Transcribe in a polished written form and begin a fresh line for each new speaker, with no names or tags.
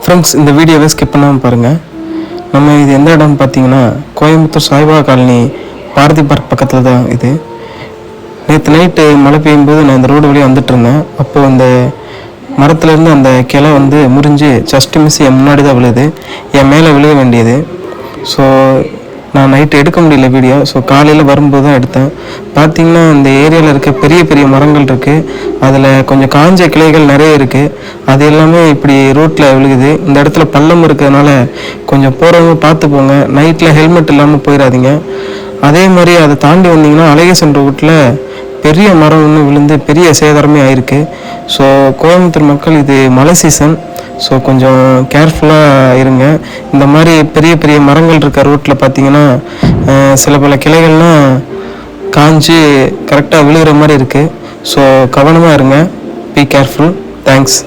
Friends, இந்த வீடியோவை skip பண்ணாமல் பாருங்கள். நம்ம இது எந்த இடம்னு பார்த்தீங்கன்னா கோயம்புத்தூர் சாய்பாபா காலனி பாரதி பார்க் பக்கத்தில் தான் இது. நேற்று நைட்டு மழை பெய்யும்போது நான் இந்த ரோடு வழியாக வந்துட்டு இருந்தேன். அப்போது அந்த மரத்துலேருந்து அந்த கிளை முறிஞ்சு ஜஸ்ட் மிஸ் என் முன்னாடி தான் விழுது. என் மேலே விழுக வேண்டியது. ஸோ நான் நைட்டு எடுக்க முடியல வீடியோ. ஸோ காலையில் வரும்போது தான் எடுத்தேன். பார்த்திங்கன்னா இந்த ஏரியாவில் இருக்க பெரிய பெரிய மரங்கள் இருக்குது. அதில் கொஞ்சம் காஞ்ச கிளைகள் நிறைய இருக்குது. அது எல்லாமே இப்படி ரோட்டில் விழுகுது. இந்த இடத்துல பள்ளம் இருக்கிறதுனால கொஞ்சம் போகிறவங்க பார்த்து போங்க. நைட்டில் ஹெல்மெட் இல்லாமல் போயிடாதீங்க. அதே மாதிரி அதை தாண்டி வந்தீங்கன்னா அழகேசன் ரோட்டில் பெரிய மரம் ஒன்று விழுந்து பெரிய சேதாரமே ஆயிருக்கு. ஸோ கோயம்புத்தூர் மக்கள், இது மழை சீசன். ஸோ கொஞ்சம் கேர்ஃபுல்லாக இருங்க. இந்த மாதிரி பெரிய பெரிய மரங்கள் இருக்க ரோட்டில் பார்த்தீங்கன்னா சில பல கிளைகள்லாம் காஞ்சி கரெக்டாக விழுகிற மாதிரி இருக்குது. ஸோ கவனமாக இருங்க. Be careful. தேங்க்ஸ்.